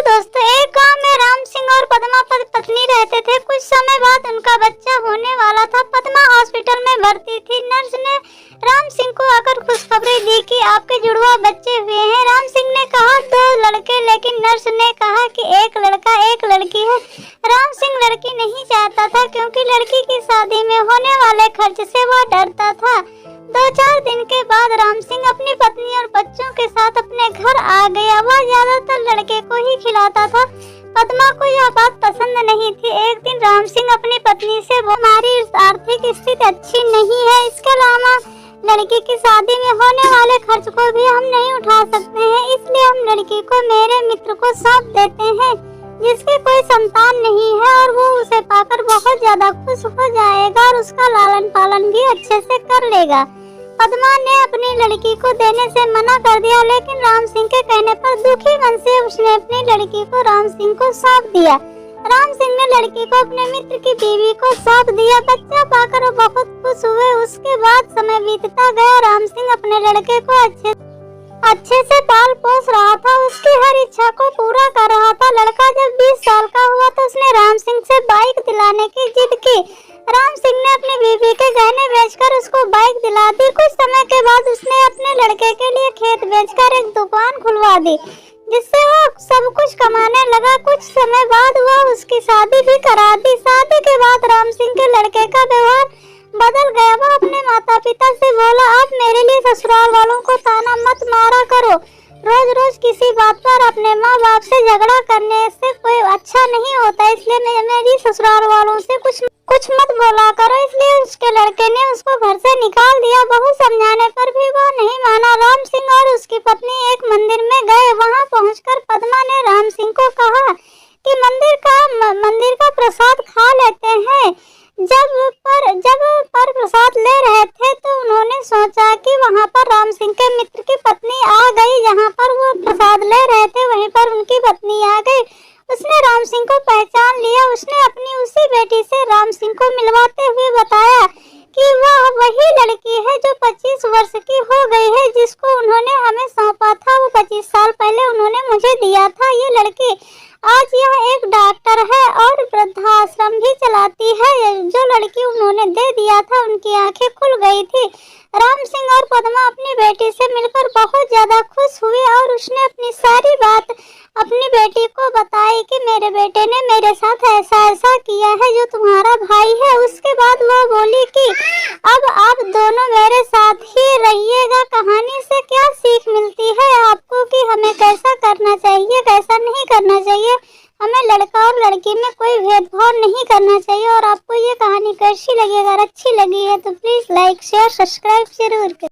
दोस्तों, एक गांव में राम सिंह और पद्मा पत्नी रहते थे। कुछ समय बाद उनका बच्चा होने वाला था। पद्मा हॉस्पिटल में भर्ती थी। नर्स ने राम सिंह को आकर खुशखबरी दी कि आपके जुड़वा बच्चे हुए हैं। राम सिंह ने कहा 2 लड़के, लेकिन नर्स ने कहा कि 1 लड़का 1 लड़की है। राम सिंह लड़की नहीं चाहता था क्योंकि लड़की की शादी में होने वाले खर्च से वह डरता था। 2-4 दिन के बाद राम सिंह अपनी पत्नी और बच्चों के साथ अपने घर आ गया। वह ज्यादातर लड़के को ही खिलाता था। पद्मा को यह बात पसंद नहीं थी। एक दिन राम सिंह अपनी पत्नी से बोला, हमारी आर्थिक स्थिति अच्छी नहीं है, इसके अलावा लड़की की शादी में होने वाले खर्च को भी हम नहीं उठा सकते हैं, इसलिए हम लड़की को मेरे मित्र को सौंप देते हैं जिसकी कोई संतान नहीं है, और वो उसे पाकर बहुत ज्यादा खुश हो जाएगा और उसका लालन पालन भी अच्छे से कर लेगा। पद्मा ने अपनी लड़की को देने से मना कर दिया, लेकिन राम सिंह के कहने पर दुखी मन से उसने अपनी लड़की को राम सिंह को सौंप दिया। राम सिंह ने लड़की को अपने मित्र की बीवी को सौंप दिया। बच्चा पाकर वो बहुत खुश हुए। उसके बाद समय बीतता गया। राम सिंह अपने लड़के को अच्छे से पाल पोस रहा था, उसकी हर इच्छा को पूरा कर रहा था। लड़का जब 20 साल का हुआ तो उसने राम सिंह से बाइक दिलाने की जिद की। राम सिंह ने अपनी बीवी के गहने बेचकर उसको बाइक दिला दी। कुछ समय के बाद उसने अपने लड़के के लिए खेत बेचकर एक दुकान खुलवा दी, जिससे वो सब कुछ कमाने लगा। कुछ समय बाद वह उसकी शादी भी करा दी। शादी के बाद राम सिंह के लड़के का व्यवहार बदल गया। वह अपने माता पिता से बोला, आप मेरे लिए ससुराल वालों को ताना मत मारा करो। रोज रोज किसी बात पर अपने माँ बाप से झगड़ा करने से कोई अच्छा नहीं होता, इसलिए मेरी ससुराल वालों से कुछ मत बोला करो। इसलिए उसके लड़के ने उसको घर से निकाल दिया। बहुत समझाने पर भी वह नहीं माना। राम सिंह और उसकी पत्नी एक मंदिर में गए। वहां पहुंचकर पद्मा ने राम सिंह को कहा कि मंदिर का प्रसाद खा लेते हैं। जब पर प्रसाद ले रहे थे तो उन्होंने सोचा कि वहां पर राम सिंह के मित्र की पत्नी आ गई। जहां पर वो प्रसाद ले रहे थे वहीं पर उनकी पत्नी आ गई। उसने राम सिंह को पहचान लिया। उसने अपनी उसी बेटी से राम सिंह को मिलवाते हुए बताया कि वह वही लड़की है जो 25 वर्ष की हो गई है, जिसको उन्होंने हमें सौंपा था। वो 25 साल पहले उन्होंने मुझे दिया था। ये लड़की आज यह एक डॉक्टर है और वृद्धाश्रम भी चलाती है। जो लड़की उन्होंने दे दिया था, उनकी आंखें खुल गई थी। राम सिंह और पद्मा अपनी बेटी से मिलकर बहुत ज्यादा खुश हुए और उसने अपनी सारी बात अपनी बेटी को बताई कि मेरे बेटे ने मेरे साथ ऐसा किया है जो तुम्हारा भाई है। उसके बाद वह बोली कि अब आप दोनों मेरे साथ ही रहिएगा। कहानी से क्या सीख मिलती है आपको कि हमें कैसा करना चाहिए, कैसा नहीं करना चाहिए। हमें लड़का और लड़की में कोई भेदभाव नहीं करना चाहिए। और आपको ये कहानी कैसी लगी? अगर अच्छी लगी है तो प्लीज़ लाइक शेयर सब्सक्राइब जरूर करें।